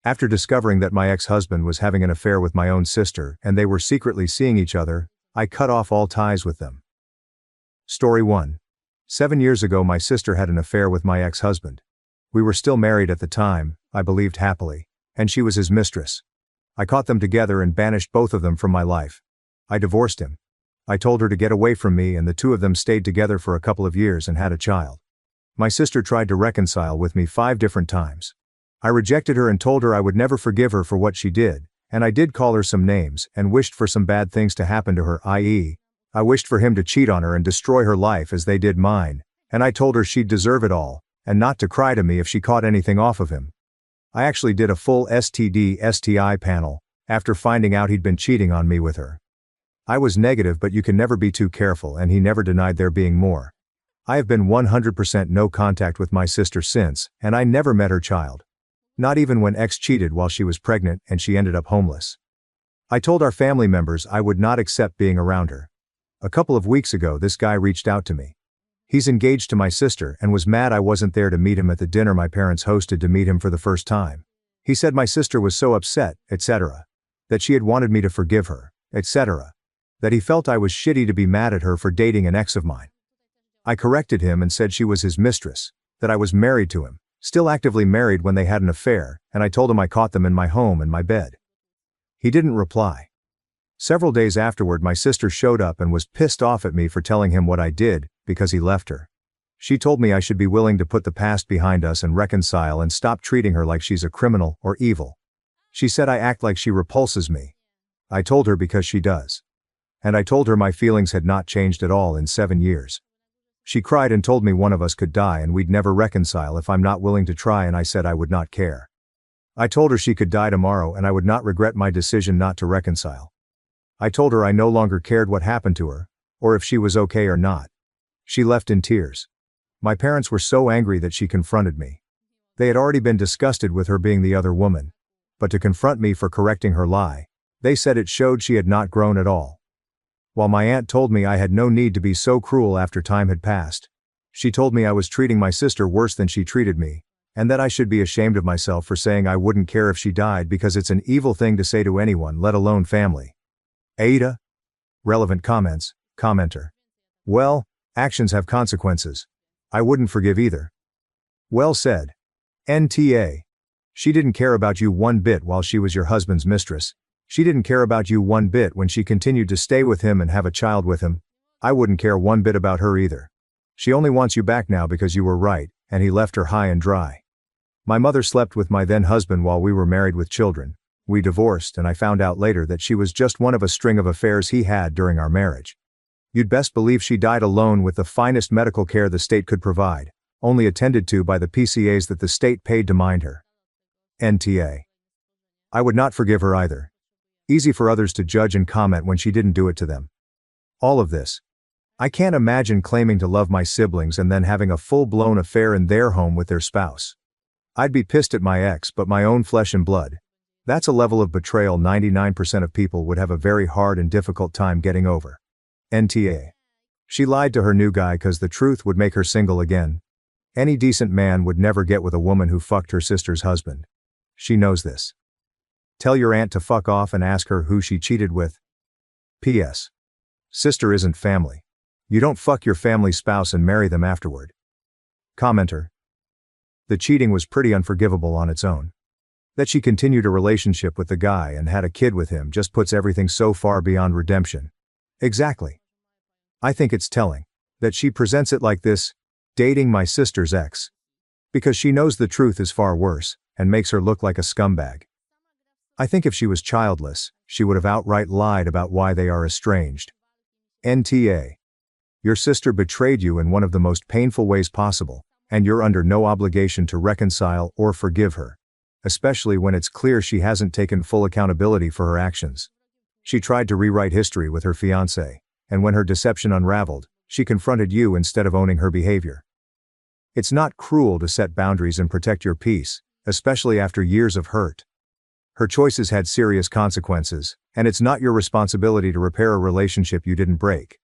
After discovering that my ex-husband was having an affair with my own sister and they were secretly seeing each other, I cut off all ties with them. Story 1. 7 years ago my sister had an affair with my ex-husband. We were still married at the time, I believed happily, and she was his mistress. I caught them together and banished both of them from my life. I divorced him. I told her to get away from me and the two of them stayed together for a couple of years and had a child. My sister tried to reconcile with me 5 different times. I rejected her and told her I would never forgive her for what she did, and I did call her some names and wished for some bad things to happen to her, i.e., I wished for him to cheat on her and destroy her life as they did mine, and I told her she'd deserve it all, and not to cry to me if she caught anything off of him. I actually did a full STD/STI panel, after finding out he'd been cheating on me with her. I was negative, but you can never be too careful, and he never denied there being more. I have been 100% no contact with my sister since, and I never met her child. Not even when ex cheated while she was pregnant and she ended up homeless. I told our family members I would not accept being around her. A couple of weeks ago this guy reached out to me. He's engaged to my sister and was mad I wasn't there to meet him at the dinner my parents hosted to meet him for the first time. He said my sister was so upset, etc. That she had wanted me to forgive her, etc. That he felt I was shitty to be mad at her for dating an ex of mine. I corrected him and said she was his mistress, that I was married to him, still actively married when they had an affair, and I told him I caught them in my home and my bed. He didn't reply. Several days afterward my sister showed up and was pissed off at me for telling him what I did, because he left her. She told me I should be willing to put the past behind us and reconcile and stop treating her like she's a criminal or evil. She said I act like she repulses me. I told her because she does. And I told her my feelings had not changed at all in 7 years. She cried and told me one of us could die and we'd never reconcile if I'm not willing to try, and I said I would not care. I told her she could die tomorrow and I would not regret my decision not to reconcile. I told her I no longer cared what happened to her, or if she was okay or not. She left in tears. My parents were so angry that she confronted me. They had already been disgusted with her being the other woman, but to confront me for correcting her lie, they said it showed she had not grown at all. While my aunt told me I had no need to be so cruel after time had passed, she told me I was treating my sister worse than she treated me, and that I should be ashamed of myself for saying I wouldn't care if she died because it's an evil thing to say to anyone, let alone family. Ada? Relevant comments. Commenter. Well, actions have consequences. I wouldn't forgive either. Well said. NTA. She didn't care about you one bit while she was your husband's mistress. She didn't care about you one bit when she continued to stay with him and have a child with him. I wouldn't care one bit about her either. She only wants you back now because you were right, and he left her high and dry. My mother slept with my then husband while we were married with children. We divorced and I found out later that she was just one of a string of affairs he had during our marriage. You'd best believe she died alone with the finest medical care the state could provide, only attended to by the PCAs that the state paid to mind her. NTA. I would not forgive her either. Easy for others to judge and comment when she didn't do it to them. All of this. I can't imagine claiming to love my siblings and then having a full-blown affair in their home with their spouse. I'd be pissed at my ex, but my own flesh and blood. That's a level of betrayal 99% of people would have a very hard and difficult time getting over. NTA. She lied to her new guy cause the truth would make her single again. Any decent man would never get with a woman who fucked her sister's husband. She knows this. Tell your aunt to fuck off and ask her who she cheated with. P.S. Sister isn't family. You don't fuck your family spouse and marry them afterward. Commenter. The cheating was pretty unforgivable on its own. That she continued a relationship with the guy and had a kid with him just puts everything so far beyond redemption. Exactly. I think it's telling that she presents it like this, dating my sister's ex. Because she knows the truth is far worse, and makes her look like a scumbag. I think if she was childless, she would have outright lied about why they are estranged. NTA. Your sister betrayed you in one of the most painful ways possible, and you're under no obligation to reconcile or forgive her. Especially when it's clear she hasn't taken full accountability for her actions. She tried to rewrite history with her fiancé, and when her deception unraveled, she confronted you instead of owning her behavior. It's not cruel to set boundaries and protect your peace, especially after years of hurt. Her choices had serious consequences, and it's not your responsibility to repair a relationship you didn't break.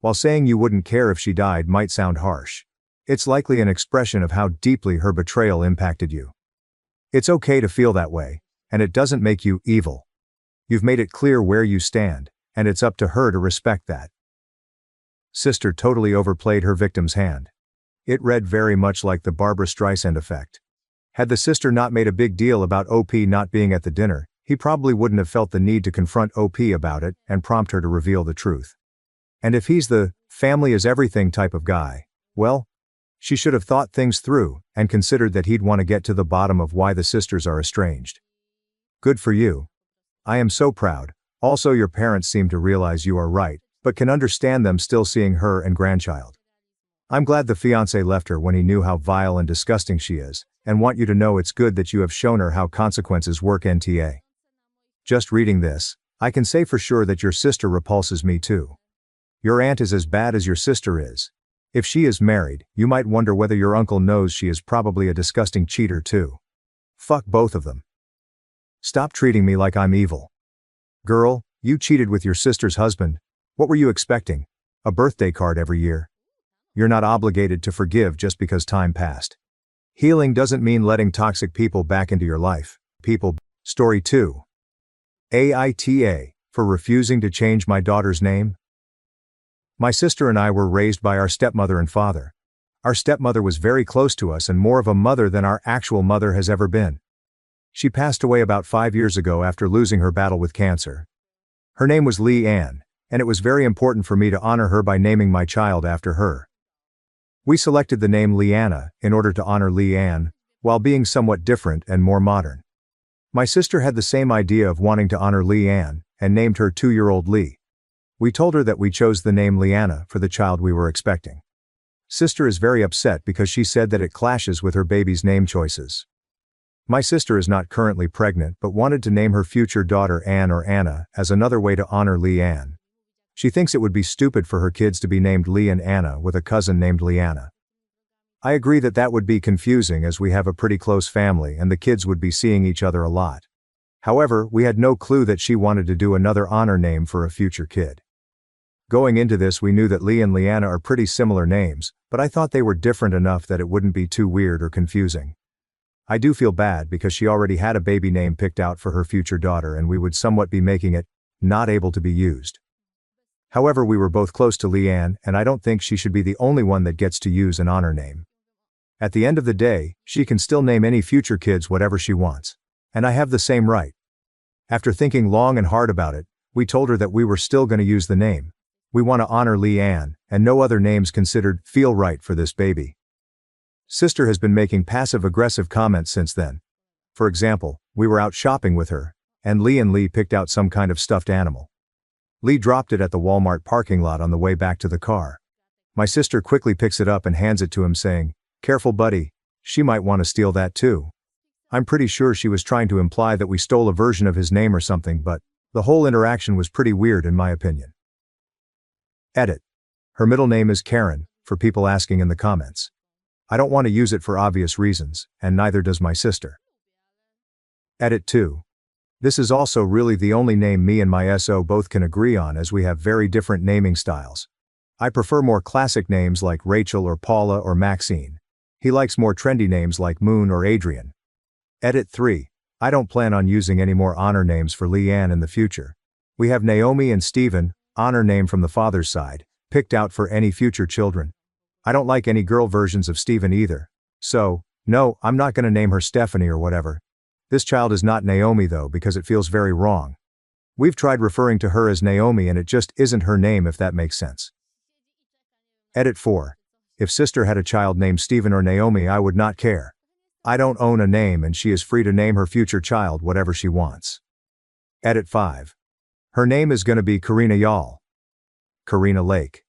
While saying you wouldn't care if she died might sound harsh, it's likely an expression of how deeply her betrayal impacted you. It's okay to feel that way, and it doesn't make you evil. You've made it clear where you stand, and it's up to her to respect that. Sister totally overplayed her victim's hand. It read very much like the Barbra Streisand effect. Had the sister not made a big deal about OP not being at the dinner, he probably wouldn't have felt the need to confront OP about it and prompt her to reveal the truth. And if he's the family is everything type of guy, well, she should have thought things through and considered that he'd want to get to the bottom of why the sisters are estranged. Good for you. I am so proud. Also, your parents seem to realize you are right, but can understand them still seeing her and grandchild. I'm glad the fiancé left her when he knew how vile and disgusting she is, and want you to know it's good that you have shown her how consequences work. NTA. Just reading this, I can say for sure that your sister repulses me too. Your aunt is as bad as your sister is. If she is married, you might wonder whether your uncle knows she is probably a disgusting cheater too. Fuck both of them. Stop treating me like I'm evil. Girl, you cheated with your sister's husband. What were you expecting? A birthday card every year? You're not obligated to forgive just because time passed. Healing doesn't mean letting toxic people back into your life. Story 2. AITA, for refusing to change my daughter's name. My sister and I were raised by our stepmother and father. Our stepmother was very close to us and more of a mother than our actual mother has ever been. She passed away about 5 years ago after losing her battle with cancer. Her name was Lee Ann, and it was very important for me to honor her by naming my child after her. We selected the name Leanna in order to honor Lee Ann, while being somewhat different and more modern. My sister had the same idea of wanting to honor Lee Ann, and named her 2-year-old Lee. We told her that we chose the name Leanna for the child we were expecting. Sister is very upset because she said that it clashes with her baby's name choices. My sister is not currently pregnant but wanted to name her future daughter Ann or Anna as another way to honor Lee Ann. She thinks it would be stupid for her kids to be named Lee and Anna with a cousin named Leanna. I agree that that would be confusing as we have a pretty close family and the kids would be seeing each other a lot. However, we had no clue that she wanted to do another honor name for a future kid. Going into this, we knew that Lee and Leanna are pretty similar names, but I thought they were different enough that it wouldn't be too weird or confusing. I do feel bad because she already had a baby name picked out for her future daughter and we would somewhat be making it not able to be used. However, we were both close to Leanne and I don't think she should be the only one that gets to use an honor name. At the end of the day, she can still name any future kids whatever she wants. And I have the same right. After thinking long and hard about it, we told her that we were still going to use the name. We want to honor Lee Ann, and no other names considered feel right for this baby. Sister has been making passive-aggressive comments since then. For example, we were out shopping with her, and Lee picked out some kind of stuffed animal. Lee dropped it at the Walmart parking lot on the way back to the car. My sister quickly picks it up and hands it to him saying, "Careful buddy, she might want to steal that too." I'm pretty sure she was trying to imply that we stole a version of his name or something, but the whole interaction was pretty weird in my opinion. Edit. Her middle name is Karen, for people asking in the comments. I don't want to use it for obvious reasons, and neither does my sister. Edit 2. This is also really the only name me and my SO both can agree on as we have very different naming styles. I prefer more classic names like Rachel or Paula or Maxine. He likes more trendy names like Moon or Adrian. Edit 3. I don't plan on using any more honor names for Leanne in the future. We have Naomi and Stephen, honor name from the father's side, picked out for any future children. I don't like any girl versions of Stephen either. So, no, I'm not going to name her Stephanie or whatever. This child is not Naomi though because it feels very wrong. We've tried referring to her as Naomi and it just isn't her name if that makes sense. Edit 4. If sister had a child named Stephen or Naomi I would not care. I don't own a name and she is free to name her future child whatever she wants. Edit 5. Her name is gonna be Karina Yall. Karina Lake.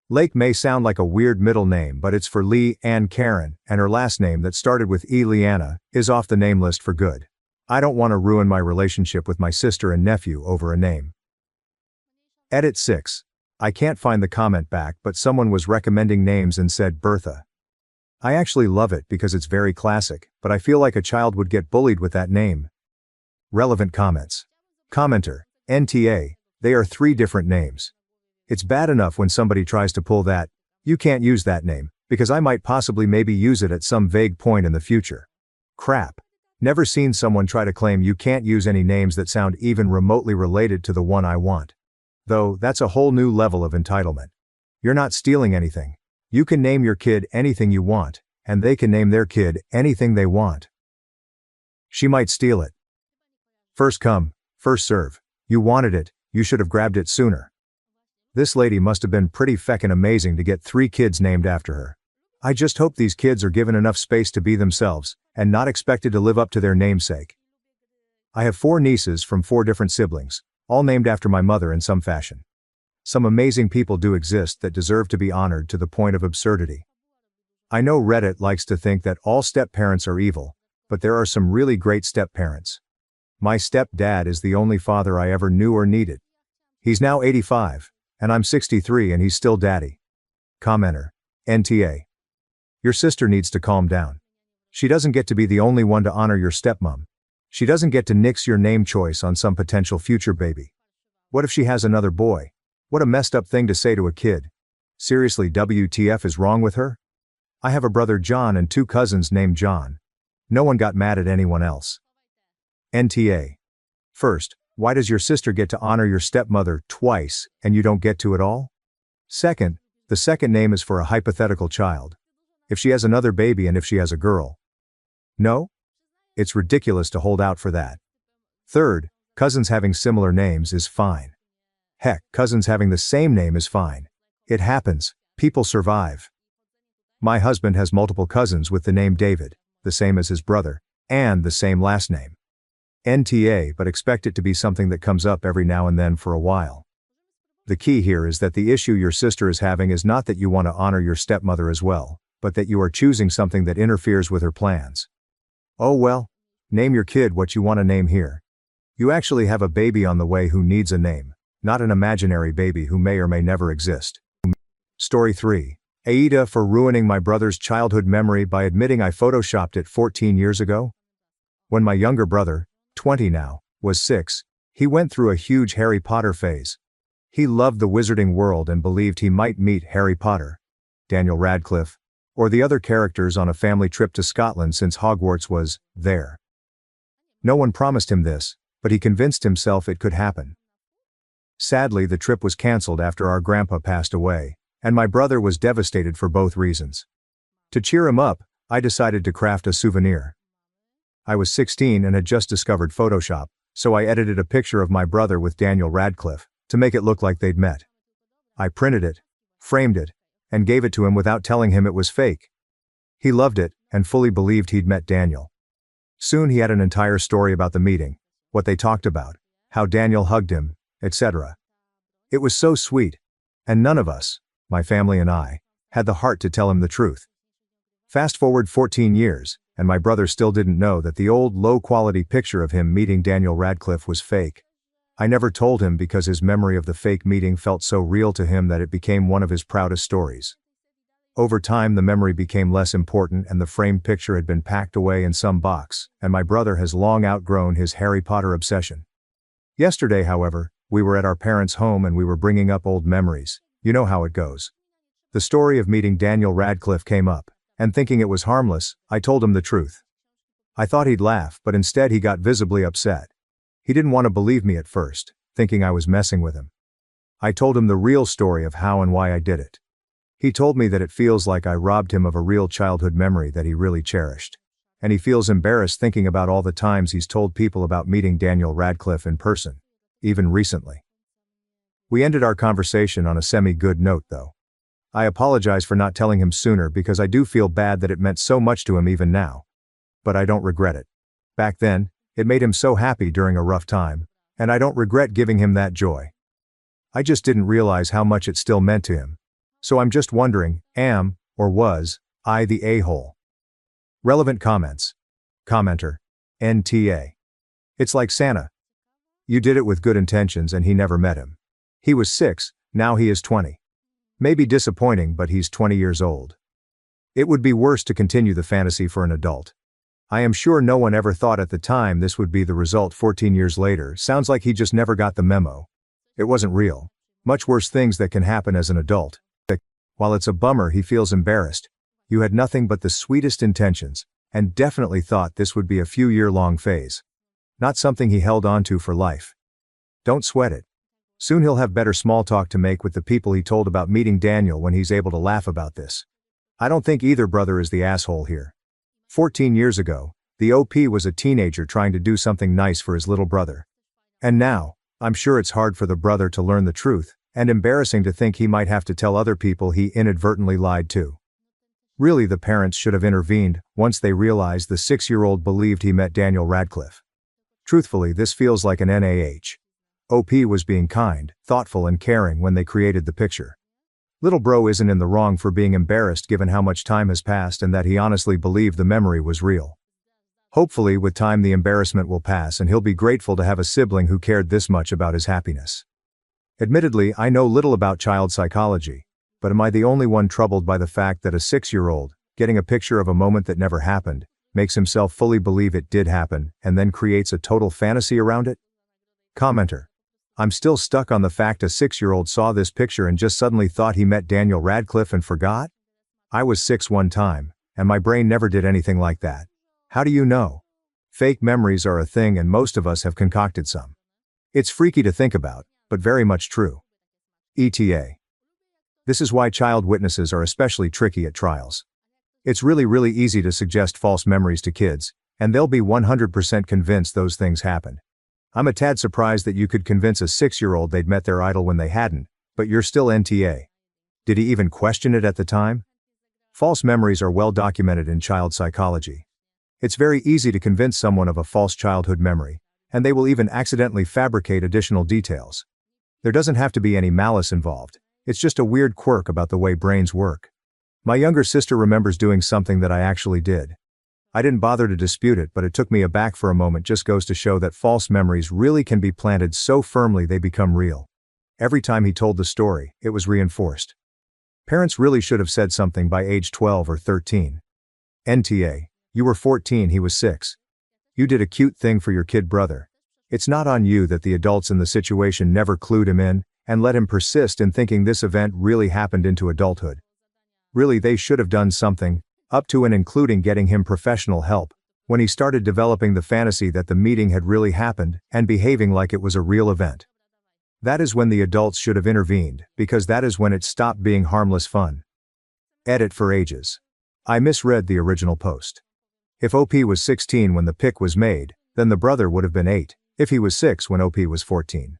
Lake may sound like a weird middle name but it's for Lee Ann Karen, and her last name that started with E. Leanna, is off the name list for good. I don't want to ruin my relationship with my sister and nephew over a name. Edit 6. I can't find the comment back but someone was recommending names and said Bertha. I actually love it because it's very classic, but I feel like a child would get bullied with that name. Relevant comments. Commenter, NTA, they are 3 different names. It's bad enough when somebody tries to pull that, you can't use that name, because I might possibly maybe use it at some vague point in the future. Crap. Never seen someone try to claim you can't use any names that sound even remotely related to the one I want. Though, that's a whole new level of entitlement. You're not stealing anything. You can name your kid anything you want, and they can name their kid anything they want. She might steal it. First come, first serve. You wanted it, you should have grabbed it sooner. This lady must have been pretty feckin' amazing to get 3 kids named after her. I just hope these kids are given enough space to be themselves, and not expected to live up to their namesake. I have 4 nieces from 4 different siblings, all named after my mother in some fashion. Some amazing people do exist that deserve to be honored to the point of absurdity. I know Reddit likes to think that all step-parents are evil, but there are some really great step-parents. My step-dad is the only father I ever knew or needed. He's now 85, and I'm 63 and he's still daddy. Commenter. NTA. Your sister needs to calm down. She doesn't get to be the only one to honor your stepmom. She doesn't get to nix your name choice on some potential future baby. What if she has another boy? What a messed up thing to say to a kid. Seriously, WTF is wrong with her? I have a brother John and 2 cousins named John. No one got mad at anyone else. NTA. First, why does your sister get to honor your stepmother twice, and you don't get to at all? Second, the second name is for a hypothetical child. If she has another baby and if she has a girl. No? It's ridiculous to hold out for that. Third, cousins having similar names is fine. Heck, cousins having the same name is fine. It happens, people survive. My husband has multiple cousins with the name David, the same as his brother, and the same last name. NTA, but expect it to be something that comes up every now and then for a while. The key here is that the issue your sister is having is not that you want to honor your stepmother as well, but that you are choosing something that interferes with her plans. Oh well, name your kid what you want to name here. You actually have a baby on the way who needs a name, not an imaginary baby who may or may never exist. Story 3. Aida for ruining my brother's childhood memory by admitting I photoshopped it 14 years ago? When my younger brother, 20 now, was 6, he went through a huge Harry Potter phase. He loved the wizarding world and believed he might meet Harry Potter, Daniel Radcliffe, or the other characters on a family trip to Scotland since Hogwarts was there. No one promised him this, but he convinced himself it could happen. Sadly, the trip was cancelled after our grandpa passed away, and my brother was devastated for both reasons. To cheer him up, I decided to craft a souvenir. I was 16 and had just discovered Photoshop, so I edited a picture of my brother with Daniel Radcliffe, to make it look like they'd met. I printed it, framed it, and gave it to him without telling him it was fake. He loved it, and fully believed he'd met Daniel. Soon he had an entire story about the meeting, what they talked about, how Daniel hugged him, etc. It was so sweet, and none of us, my family and I, had the heart to tell him the truth. Fast forward 14 years, and my brother still didn't know that the old low-quality picture of him meeting Daniel Radcliffe was fake. I never told him because his memory of the fake meeting felt so real to him that it became one of his proudest stories. Over time the memory became less important and the framed picture had been packed away in some box, and my brother has long outgrown his Harry Potter obsession. Yesterday, however, we were at our parents' home and we were bringing up old memories. You know how it goes. The story of meeting Daniel Radcliffe came up, and thinking it was harmless, I told him the truth. I thought he'd laugh, but instead he got visibly upset. He didn't want to believe me at first, thinking I was messing with him. I told him the real story of how and why I did it. He told me that it feels like I robbed him of a real childhood memory that he really cherished. And he feels embarrassed thinking about all the times he's told people about meeting Daniel Radcliffe in person, even recently. We ended our conversation on a semi-good note though. I apologize for not telling him sooner because I do feel bad that it meant so much to him even now. But I don't regret it. Back then, it made him so happy during a rough time, and I don't regret giving him that joy. I just didn't realize how much it still meant to him. So I'm just wondering, am, or was, I the a-hole? Relevant comments. Commenter. NTA. It's like Santa. You did it with good intentions and he never met him. He was 6, now he is 20. Maybe disappointing, but he's 20 years old. It would be worse to continue the fantasy for an adult. I am sure no one ever thought at the time this would be the result 14 years later. Sounds like he just never got the memo. It wasn't real. Much worse things that can happen as an adult. While it's a bummer he feels embarrassed, you had nothing but the sweetest intentions, and definitely thought this would be a few-year-long phase. Not something he held on to for life. Don't sweat it. Soon he'll have better small talk to make with the people he told about meeting Daniel when he's able to laugh about this. I don't think either brother is the asshole here. 14 years ago, the OP was a teenager trying to do something nice for his little brother. And now, I'm sure it's hard for the brother to learn the truth, and embarrassing to think he might have to tell other people he inadvertently lied to. Really, the parents should have intervened once they realized the 6-year-old believed he met Daniel Radcliffe. Truthfully, this feels like an NAH. OP was being kind, thoughtful and caring when they created the picture. Little bro isn't in the wrong for being embarrassed given how much time has passed and that he honestly believed the memory was real. Hopefully, with time the embarrassment will pass and he'll be grateful to have a sibling who cared this much about his happiness. Admittedly, I know little about child psychology, but am I the only one troubled by the fact that a 6-year-old, getting a picture of a moment that never happened, makes himself fully believe it did happen, and then creates a total fantasy around it? Commenter. I'm still stuck on the fact a 6-year-old saw this picture and just suddenly thought he met Daniel Radcliffe and forgot? I was 6 one time, and my brain never did anything like that. How do you know? Fake memories are a thing and most of us have concocted some. It's freaky to think about, but very much true. ETA. This is why child witnesses are especially tricky at trials. It's really easy to suggest false memories to kids, and they'll be 100% convinced those things happened. I'm a tad surprised that you could convince a 6-year-old they'd met their idol when they hadn't, but you're still NTA. Did he even question it at the time? False memories are well documented in child psychology. It's very easy to convince someone of a false childhood memory, and they will even accidentally fabricate additional details. There doesn't have to be any malice involved, it's just a weird quirk about the way brains work. My younger sister remembers doing something that I actually did. I didn't bother to dispute it, but it took me aback for a moment. Just goes to show that false memories really can be planted so firmly they become real. Every time he told the story, it was reinforced. Parents really should have said something by age 12 or 13. NTA. You were 14, he was 6. You did a cute thing for your kid brother. It's not on you that the adults in the situation never clued him in, and let him persist in thinking this event really happened into adulthood. Really, they should have done something, up to and including getting him professional help, when he started developing the fantasy that the meeting had really happened, and behaving like it was a real event. That is when the adults should have intervened, because that is when it stopped being harmless fun. Edit for ages. I misread the original post. If OP was 16 when the pic was made, then the brother would have been 8, if he was 6 when OP was 14.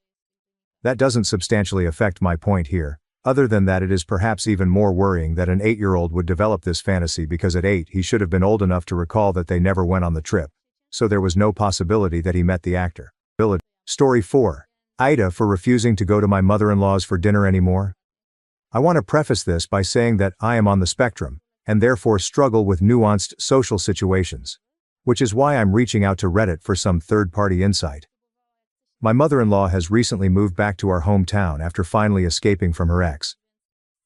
That doesn't substantially affect my point here, other than that it is perhaps even more worrying that an 8-year-old would develop this fantasy because at 8 he should have been old enough to recall that they never went on the trip, so there was no possibility that he met the actor. Story 4. Ida for refusing to go to my mother-in-law's for dinner anymore. I want to preface this by saying that I am on the spectrum, and therefore struggle with nuanced social situations, which is why I'm reaching out to Reddit for some third-party insight. My mother-in-law has recently moved back to our hometown after finally escaping from her ex.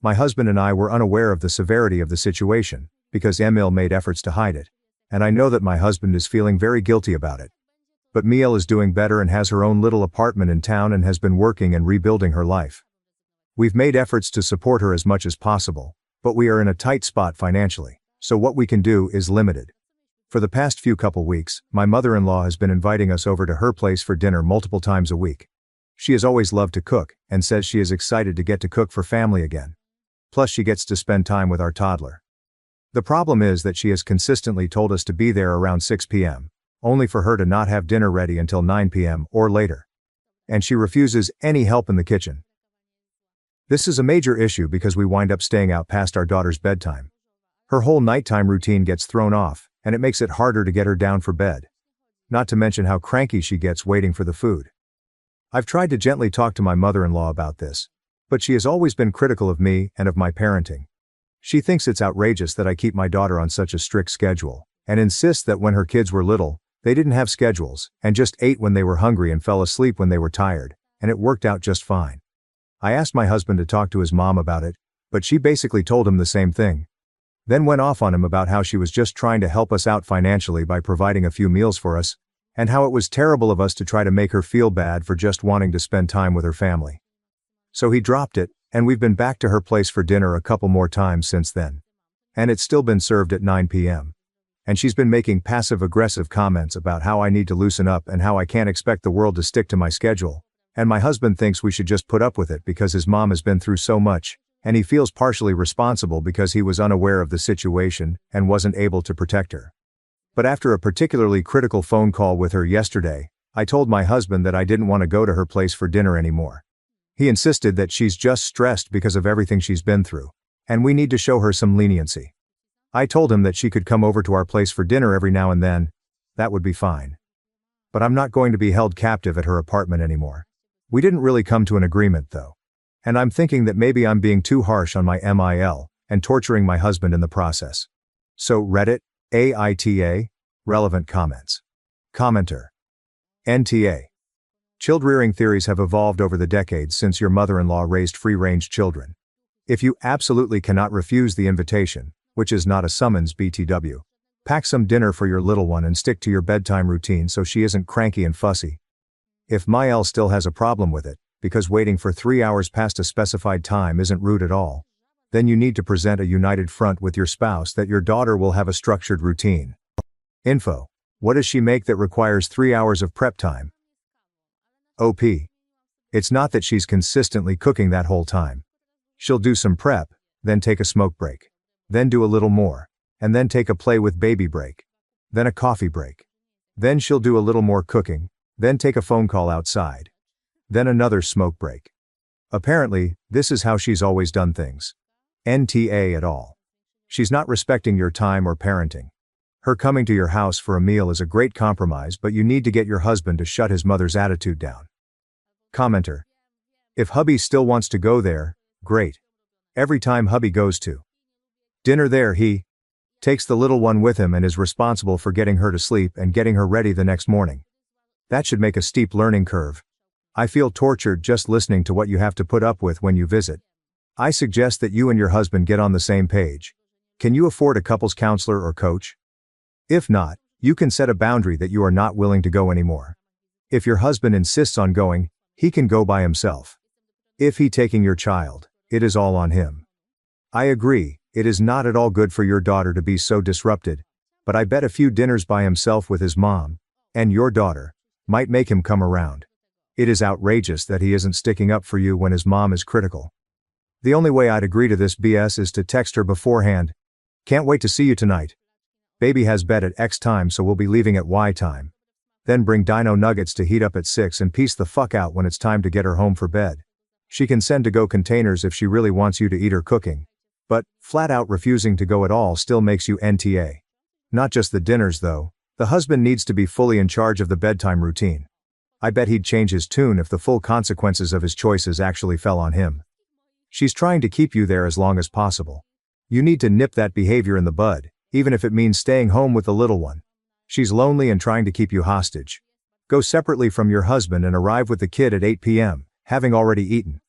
My husband and I were unaware of the severity of the situation, because Emil made efforts to hide it, and I know that my husband is feeling very guilty about it. But Miel is doing better and has her own little apartment in town and has been working and rebuilding her life. We've made efforts to support her as much as possible, but we are in a tight spot financially, so what we can do is limited. For the past couple weeks, my mother-in-law has been inviting us over to her place for dinner multiple times a week. She has always loved to cook, and says she is excited to get to cook for family again. Plus she gets to spend time with our toddler. The problem is that she has consistently told us to be there around 6 p.m., only for her to not have dinner ready until 9 p.m. or later. And she refuses any help in the kitchen. This is a major issue because we wind up staying out past our daughter's bedtime. Her whole nighttime routine gets thrown off, and it makes it harder to get her down for bed. Not to mention how cranky she gets waiting for the food. I've tried to gently talk to my mother-in-law about this, but she has always been critical of me and of my parenting. She thinks it's outrageous that I keep my daughter on such a strict schedule, and insists that when her kids were little, they didn't have schedules, and just ate when they were hungry and fell asleep when they were tired, and it worked out just fine. I asked my husband to talk to his mom about it, but she basically told him the same thing. Then went off on him about how she was just trying to help us out financially by providing a few meals for us, and how it was terrible of us to try to make her feel bad for just wanting to spend time with her family. So he dropped it, and we've been back to her place for dinner a couple more times since then. And it's still been served at 9 p.m. and she's been making passive-aggressive comments about how I need to loosen up and how I can't expect the world to stick to my schedule, and my husband thinks we should just put up with it because his mom has been through so much, and he feels partially responsible because he was unaware of the situation and wasn't able to protect her. But after a particularly critical phone call with her yesterday, I told my husband that I didn't want to go to her place for dinner anymore. He insisted that she's just stressed because of everything she's been through, and we need to show her some leniency. I told him that she could come over to our place for dinner every now and then. That would be fine. But I'm not going to be held captive at her apartment anymore. We didn't really come to an agreement though. And I'm thinking that maybe I'm being too harsh on my MIL and torturing my husband in the process. So Reddit, AITA, relevant comments. Commenter. NTA. Child-rearing theories have evolved over the decades since your mother-in-law raised free-range children. If you absolutely cannot refuse the invitation, which is not a summons BTW, pack some dinner for your little one and stick to your bedtime routine so she isn't cranky and fussy. If Mael still has a problem with it, because waiting for 3 hours past a specified time isn't rude at all, then you need to present a united front with your spouse that your daughter will have a structured routine. Info. What does she make that requires 3 hours of prep time? OP. It's not that she's consistently cooking that whole time. She'll do some prep, then take a smoke break. Then do a little more, and then take a play with baby break. Then a coffee break. Then she'll do a little more cooking, then take a phone call outside. Then another smoke break. Apparently, this is how she's always done things. NTA at all. She's not respecting your time or parenting. Her coming to your house for a meal is a great compromise, but you need to get your husband to shut his mother's attitude down. Commenter. If hubby still wants to go there, great. Every time hubby goes to dinner there, he takes the little one with him and is responsible for getting her to sleep and getting her ready the next morning. That should make a steep learning curve. I feel tortured just listening to what you have to put up with when you visit. I suggest that you and your husband get on the same page. Can you afford a couples counselor or coach? If not, you can set a boundary that you are not willing to go anymore. If your husband insists on going, he can go by himself. If he taking your child, it is all on him. I agree, it is not at all good for your daughter to be so disrupted, but I bet a few dinners by himself with his mom, and your daughter, might make him come around. It is outrageous that he isn't sticking up for you when his mom is critical. The only way I'd agree to this BS is to text her beforehand. Can't wait to see you tonight. Baby has bed at X time, so we'll be leaving at Y time. Then bring dino nuggets to heat up at 6 and peace the fuck out when it's time to get her home for bed. She can send to-go containers if she really wants you to eat her cooking. But, flat out refusing to go at all still makes you NTA. Not just the dinners though, the husband needs to be fully in charge of the bedtime routine. I bet he'd change his tune if the full consequences of his choices actually fell on him. She's trying to keep you there as long as possible. You need to nip that behavior in the bud, even if it means staying home with the little one. She's lonely and trying to keep you hostage. Go separately from your husband and arrive with the kid at 8 p.m., having already eaten.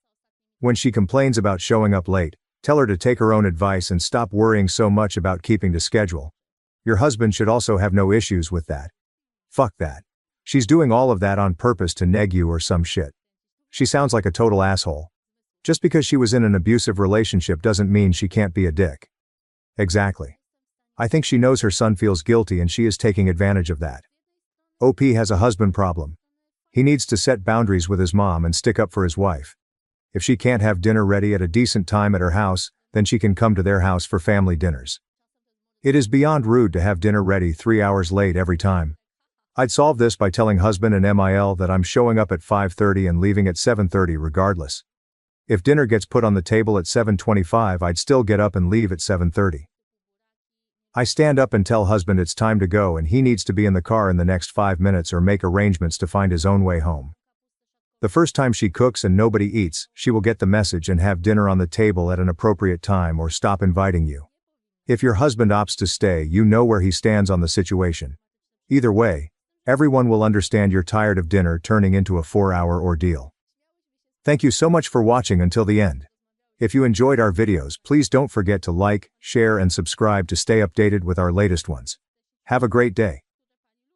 When she complains about showing up late, tell her to take her own advice and stop worrying so much about keeping to schedule. Your husband should also have no issues with that. Fuck that. She's doing all of that on purpose to neg you or some shit. She sounds like a total asshole. Just because she was in an abusive relationship doesn't mean she can't be a dick. Exactly. I think she knows her son feels guilty and she is taking advantage of that. OP has a husband problem. He needs to set boundaries with his mom and stick up for his wife. If she can't have dinner ready at a decent time at her house, then she can come to their house for family dinners. It is beyond rude to have dinner ready 3 hours late every time. I'd solve this by telling husband and MIL that I'm showing up at 5:30 and leaving at 7:30 regardless. If dinner gets put on the table at 7:25, I'd still get up and leave at 7:30. I stand up and tell husband it's time to go and he needs to be in the car in the next 5 minutes or make arrangements to find his own way home. The first time she cooks and nobody eats, she will get the message and have dinner on the table at an appropriate time or stop inviting you. If your husband opts to stay, you know where he stands on the situation. Either way, everyone will understand you're tired of dinner turning into a 4-hour ordeal. Thank you so much for watching until the end. If you enjoyed our videos, please don't forget to like, share and subscribe to stay updated with our latest ones. Have a great day.